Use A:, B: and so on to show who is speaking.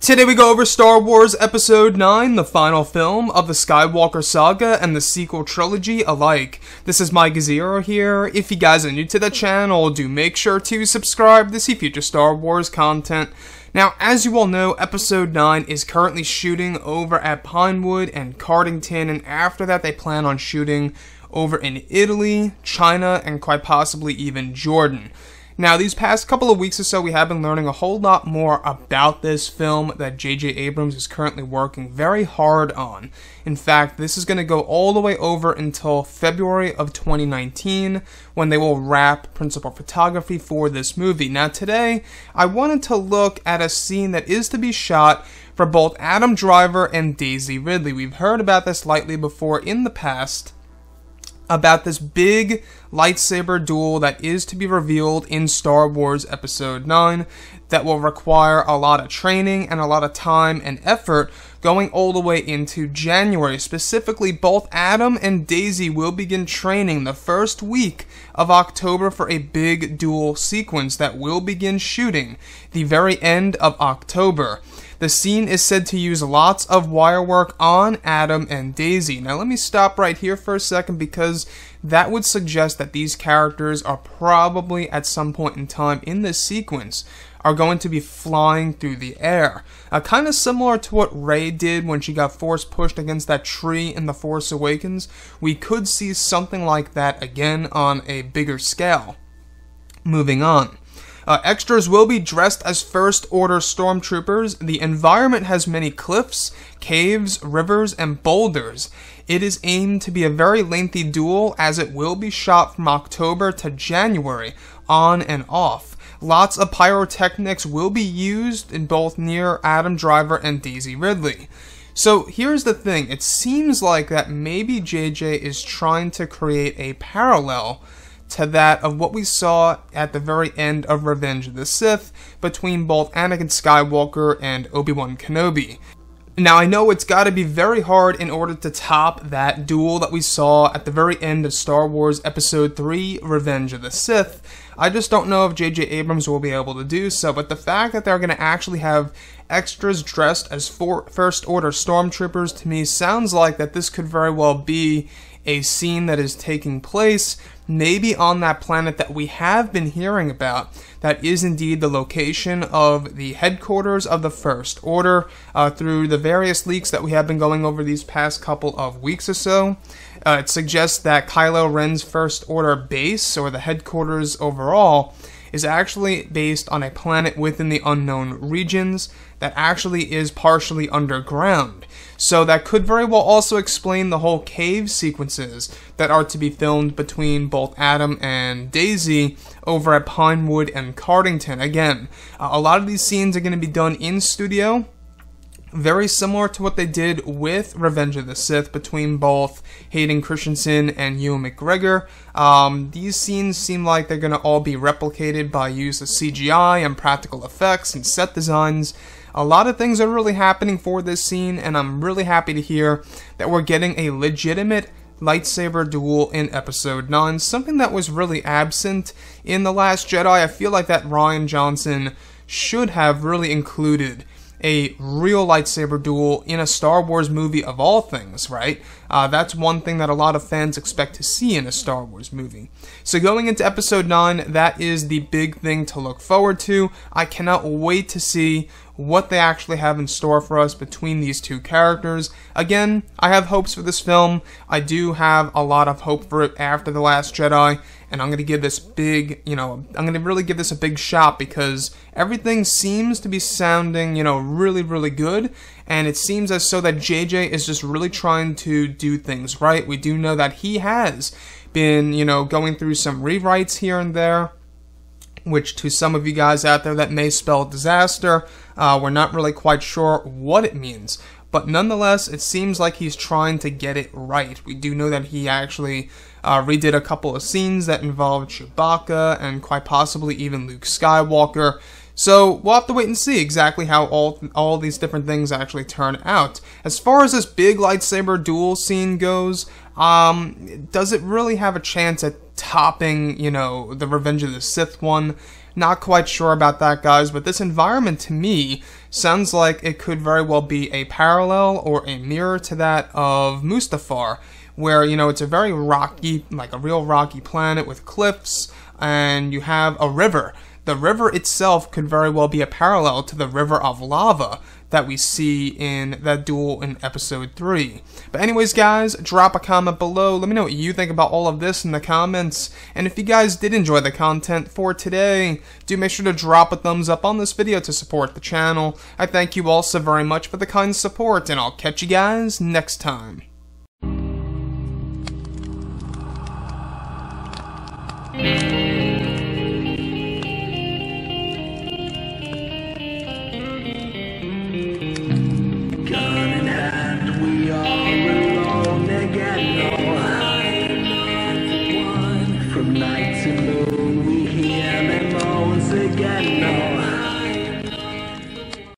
A: Today we go over Star Wars Episode 9, the final film of the Skywalker saga and the sequel trilogy alike. This is Mike Zero here. If you guys are new to the channel, do make sure to subscribe to see future Star Wars content. Now, as you all know, Episode 9 is currently shooting over at Pinewood and Cardington, and after that they plan on shooting over in Italy, China, and quite possibly even Jordan. Now, these past couple of weeks or so, we have been learning a whole lot more about this film that J.J. Abrams is currently working very hard on. In fact, this is going to go all the way over until February of 2019, when they will wrap principal photography for this movie. Now, today, I wanted to look at a scene that is to be shot for both Adam Driver and Daisy Ridley. We've heard about this lightly before in the past, about this big lightsaber duel that is to be revealed in Star Wars Episode 9 that will require a lot of training and a lot of time and effort going all the way into January. Specifically, both Adam and Daisy will begin training the first week of October for a big duel sequence that will begin shooting the very end of October. The scene is said to use lots of wire work on Adam and Daisy. Now let me stop right here for a second, because that would suggest that these characters are probably at some point in time in this sequence are going to be flying through the air. Kind of similar to what Rey did when she got force pushed against that tree in The Force Awakens. We could see something like that again on a bigger scale. Moving on. Extras will be dressed as First Order stormtroopers. The environment has many cliffs, caves, rivers, and boulders. It is aimed to be a very lengthy duel, as it will be shot from October to January, on and off. Lots of pyrotechnics will be used in both near Adam Driver and Daisy Ridley. So here's the thing, it seems like that maybe JJ is trying to create a parallel to that of what we saw at the very end of Revenge of the Sith between both Anakin Skywalker and Obi-Wan Kenobi. Now, I know it's got to be very hard in order to top that duel that we saw at the very end of Star Wars Episode 3, Revenge of the Sith. I just don't know if J.J. Abrams will be able to do so, but the fact that they're going to actually have extras dressed as First Order stormtroopers, to me sounds like that this could very well be a scene that is taking place maybe on that planet that we have been hearing about, that is indeed the location of the headquarters of the First Order. Through the various leaks that we have been going over these past couple of weeks or so, it suggests that Kylo Ren's First Order base, or the headquarters overall, is actually based on a planet within the unknown regions that actually is partially underground. So that could very well also explain the whole cave sequences that are to be filmed between both Adam and Daisy over at Pinewood and Cardington. Again, a lot of these scenes are going to be done in studio, very similar to what they did with Revenge of the Sith between both Hayden Christensen and Ewan McGregor. These scenes seem like they're going to all be replicated by use of CGI and practical effects and set designs. A lot of things are really happening for this scene, and I'm really happy to hear that we're getting a legitimate lightsaber duel in Episode 9, something that was really absent in The Last Jedi. I feel like that Rian Johnson should have really included a real lightsaber duel in a Star Wars movie of all things, right? That's one thing that a lot of fans expect to see in a Star Wars movie. So going into Episode 9, that is the big thing to look forward to. I cannot wait to see what they actually have in store for us between these two characters. Again, I have hopes for this film. I do have a lot of hope for it after The Last Jedi, and I'm going to give this I'm going to really give this a big shot, because everything seems to be sounding, really, really good, and it seems as so that JJ is just really trying to do things right. We do know that he has been, going through some rewrites here and there, which to some of you guys out there that may spell disaster. We're not really quite sure what it means, but nonetheless, it seems like he's trying to get it right. We do know that he actually redid a couple of scenes that involved Chewbacca and quite possibly even Luke Skywalker. So we'll have to wait and see exactly how all these different things actually turn out. As far as this big lightsaber duel scene goes, Does it really have a chance at topping, you know, the Revenge of the Sith one? Not quite sure about that, guys, but this environment to me sounds like it could very well be a parallel or a mirror to that of Mustafar, where, you know, it's a very rocky, like a real rocky planet with cliffs, and you have a river. The river itself could very well be a parallel to the river of lava that we see in that duel in episode 3. But anyways, guys, drop a comment below. Let me know what you think about all of this in the comments. And if you guys did enjoy the content for today, do make sure to drop a thumbs up on this video to support the channel. I thank you all so very much for the kind support, and I'll catch you guys next time.
B: From night to moon, we hear them moans again.